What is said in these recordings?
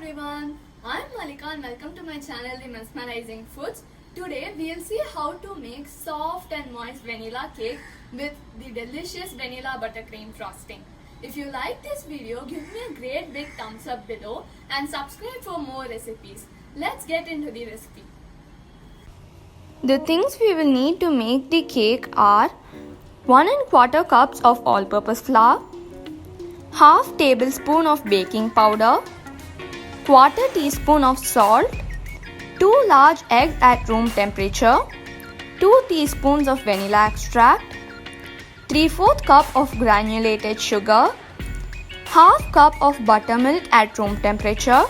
everyone, I'm Malika and welcome to my channel The Mesmerizing Foods. Today we'll see how to make soft and moist vanilla cake with the delicious vanilla buttercream frosting. If you like this video, give me a great big thumbs up below and subscribe for more recipes. Let's get into the recipe. The things we will need to make the cake are 1 1/4 cups of all-purpose flour, half tablespoon of baking powder, 1/4 teaspoon of salt, 2 large eggs at room temperature, 2 teaspoons of vanilla extract, 3/4 cup of granulated sugar, half cup of buttermilk at room temperature,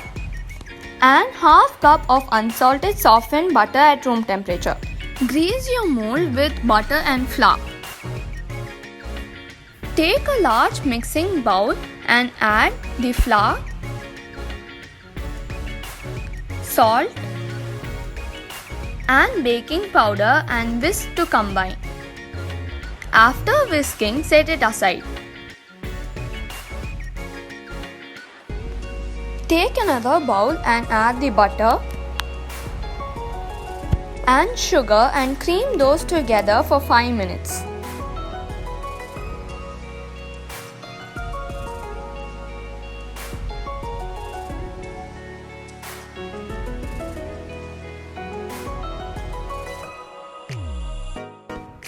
and half cup of unsalted softened butter at room temperature. Grease your mold with butter and flour. Take a large mixing bowl and add the flour, salt and baking powder and whisk to combine. After whisking, set it aside. Take another bowl and add the butter and sugar and cream those together for 5 minutes.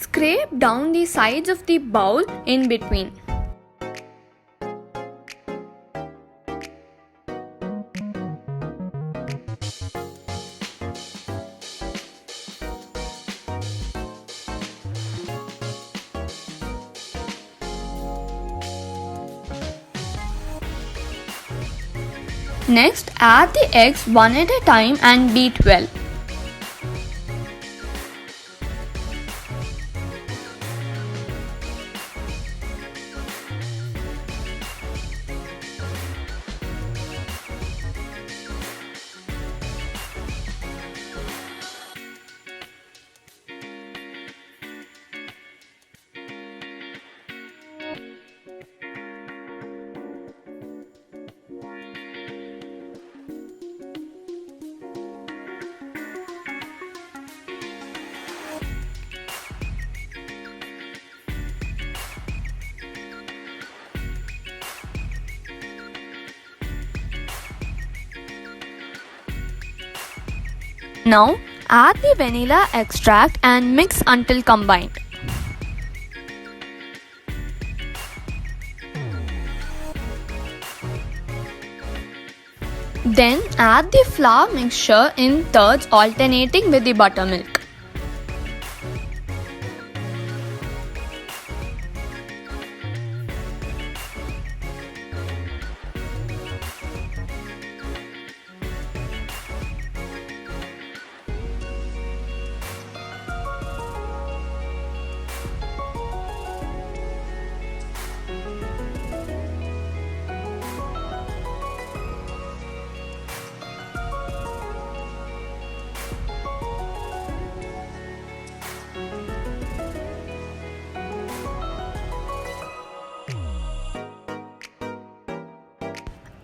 Scrape down the sides of the bowl in between. Next, add the eggs one at a time and beat well. Now, add the vanilla extract and mix until combined. Then add the flour mixture in thirds alternating with the buttermilk.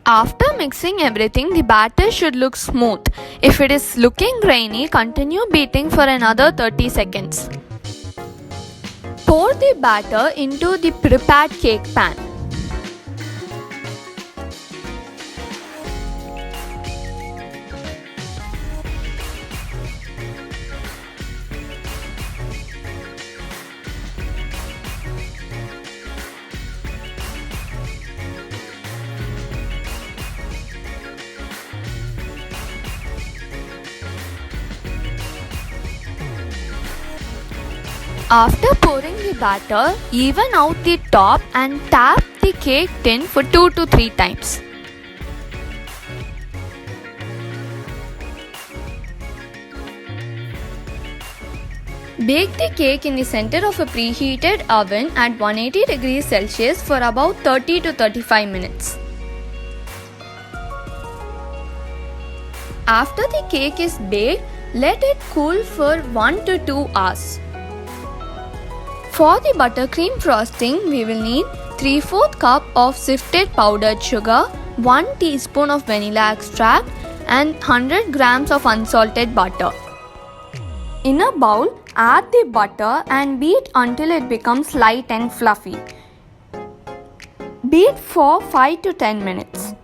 After mixing everything, the batter should look smooth. If it is looking grainy, continue beating for another 30 seconds. Pour the batter into the prepared cake pan. After pouring the batter, even out the top and tap the cake tin for 2 to 3 times. Bake the cake in the center of a preheated oven at 180 degrees Celsius for about 30 to 35 minutes. After the cake is baked, let it cool for 1 to 2 hours. For the buttercream frosting, we will need 3/4 cup of sifted powdered sugar, 1 teaspoon of vanilla extract and 100 grams of unsalted butter. In a bowl, add the butter and beat until it becomes light and fluffy. Beat for 5 to 10 minutes.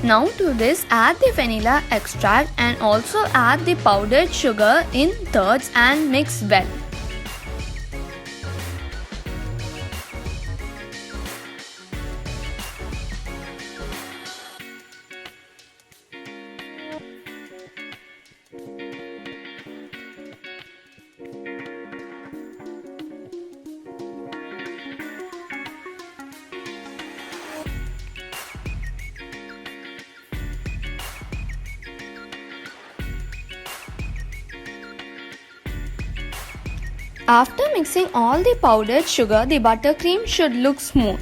Now to this add the vanilla extract and also add the powdered sugar in thirds and mix well. After mixing all the powdered sugar, the buttercream should look smooth.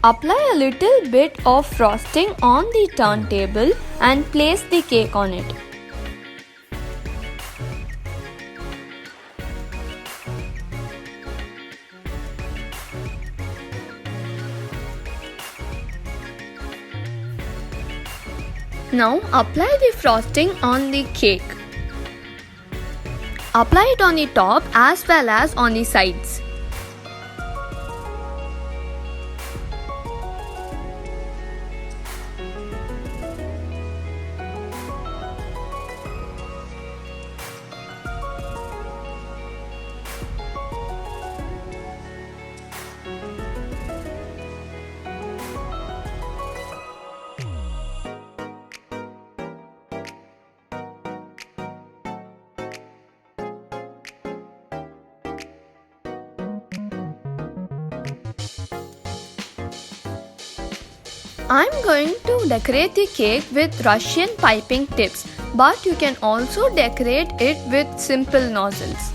Apply a little bit of frosting on the turntable and place the cake on it. Now apply the frosting on the cake. Apply it on the top as well as on the sides. I'm going to decorate the cake with Russian piping tips, but you can also decorate it with simple nozzles.